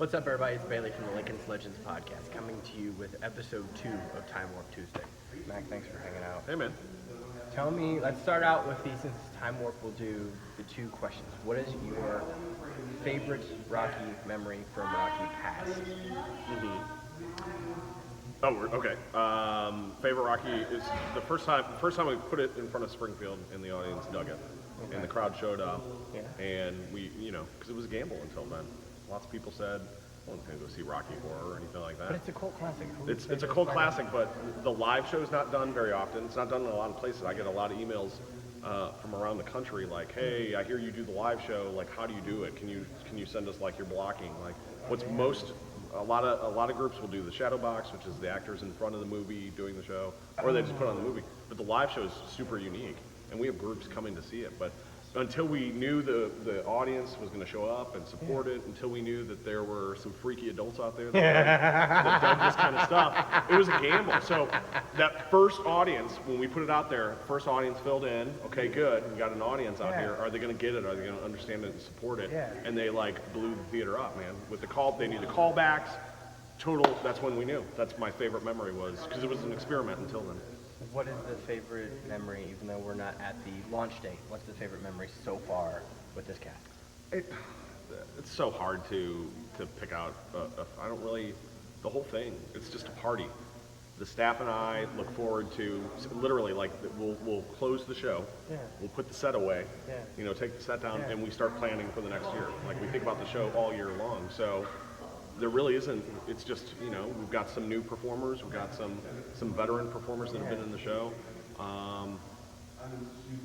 What's up, everybody? It's Bailey from the Lincoln's Legends podcast, coming to you with episode 2 of Time Warp Tuesday. Mac, thanks for hanging out. Hey, man. Tell me, let's start out with since it's Time Warp, we'll do the 2 questions. What is your favorite Rocky memory from Rocky past? Oh, okay. Favorite Rocky is the first time we put it in front of Springfield and the audience dug it. Okay. And the crowd showed up. Yeah. And we, because it was a gamble until then. Lots of people said, I wasn't going to go see Rocky Horror or anything like that. But it's a cult classic. It's a cult classic, but the live show is not done very often. It's not done in a lot of places. I get a lot of emails from around the country like, hey, I hear you do the live show. Like, how do you do it? Can you send us like your blocking? Like, a lot of groups will do the shadow box, which is the actors in front of the movie doing the show, or they just put on the movie. But the live show is super unique, and we have groups coming to see it. But until we knew the audience was going to show up and support it, until we knew that there were some freaky adults out there that dug this kind of stuff, it was a gamble. So that first audience, when we put it out there, first audience filled in. Okay, good. We got an audience out here. Are they going to get it? Are they going to understand it and support it? Yeah. And they blew the theater up, man. With they needed callbacks. Total. That's when we knew. That's my favorite memory was because it was an experiment until then. What is the favorite memory, even though we're not at the launch date? What's the favorite memory so far with this cast? It's so hard to pick out. I don't really. The whole thing. It's just a party. The staff and I look forward to literally we'll close the show. Yeah. We'll put the set away. Yeah. Take the set down, Yeah. and we start planning for the next year. Like we think about the show all year long. So there really isn't. It's just we've got some new performers. We've got some veteran performers that have been in the show.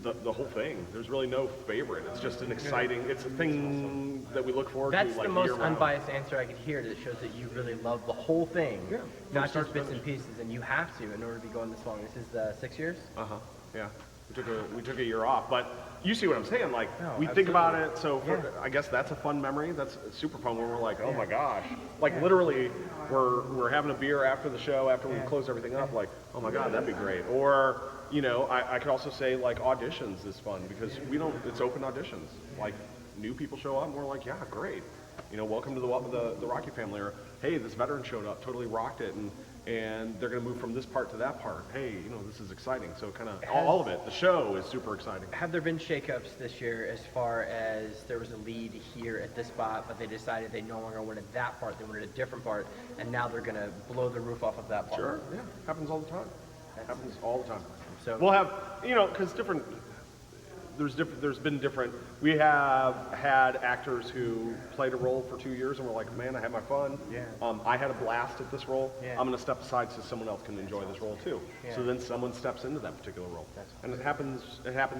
The whole thing. There's really no favorite. It's just an exciting. It's a thing that we look forward to. That's the most unbiased answer I could hear. That shows that you really love the whole thing, not just bits and pieces. And you have to in order to be going this long. This is 6 years. Yeah. We took a year off, but you see what I'm saying? Like we think absolutely. about it. So I guess that's a fun memory. That's super fun when we're like, oh my gosh, literally, we're having a beer after the show after we close everything up. Like, oh my god, that'd be great. Or I could also say like auditions is fun because it's open auditions. Like new people show up, and we're like, yeah, great. Welcome to the Rocky family. Or hey, this veteran showed up, totally rocked it, and they're going to move from this part to that part. Hey, this is exciting. So kind of all of it. The show is super exciting. Have there been shakeups this year as far as there was a lead here at this spot, but they decided they no longer wanted that part, they wanted a different part, and now they're going to blow the roof off of that part? Sure, yeah. Happens all the time. Happens all the time. So we'll have, because there's been different, we have had actors who played a role for 2 years and we're like, man, I had my fun. Yeah. I had a blast at this role. Yeah. I'm going to step aside so someone else can enjoy this role too. Yeah. So then someone steps into that particular role. And it happens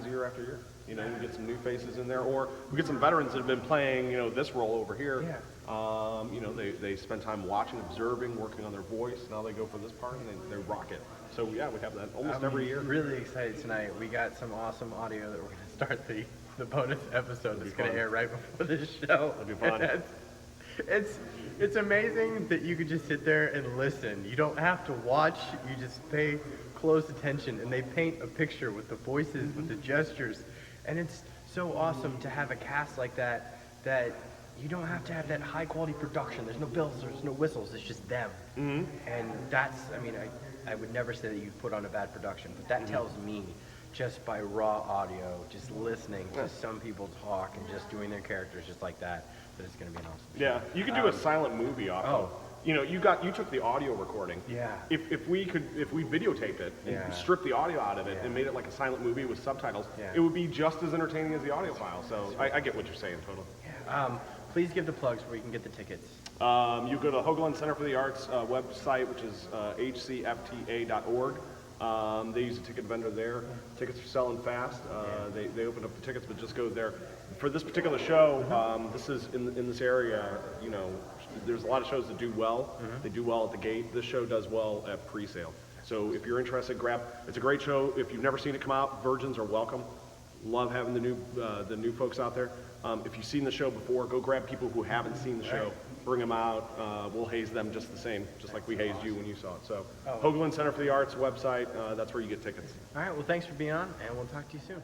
year after year. We get some new faces in there, or we get some veterans that have been playing, this role over here. Yeah. They spend time watching, observing, working on their voice. Now they go for this part and they rock it. So yeah, we have that almost every year. I'm really excited tonight. We got some awesome audio that we're going to start the bonus episode that's going to air right before the show. It'll be fun. It's amazing that you could just sit there and listen. You don't have to watch. You just pay close attention, and they paint a picture with the voices, with the gestures, and it's so awesome to have a cast like that you don't have to have that high quality production. There's no bells, there's no whistles, it's just them. And I would never say that you put on a bad production, but that tells me just by raw audio, just listening to some people talk and just doing their characters just like that it's going to be an awesome show. Yeah, you could do a silent movie off of. You took the audio recording. Yeah. If we videotaped it and stripped the audio out of it and made it like a silent movie with subtitles, it would be just as entertaining as the audio file. So I get what you're saying, totally. Yeah. Please give the plugs where you can get the tickets. You go to Hoagland Center for the Arts website, which is hcfta.org. They use a ticket vendor there. Tickets are selling fast. They opened up the tickets, but just go there. For this particular show, this is in this area, there's a lot of shows that do well. They do well at the gate. This show does well at pre-sale. So if you're interested, it's a great show. If you've never seen it come out, virgins are welcome. Love having the new folks out there. If you've seen the show before, go grab people who haven't seen the show. Bring them out. We'll haze them just the same, just like we hazed you when you saw it. So Hoagland Center for the Arts website, that's where you get tickets. All right, well, thanks for being on, and we'll talk to you soon.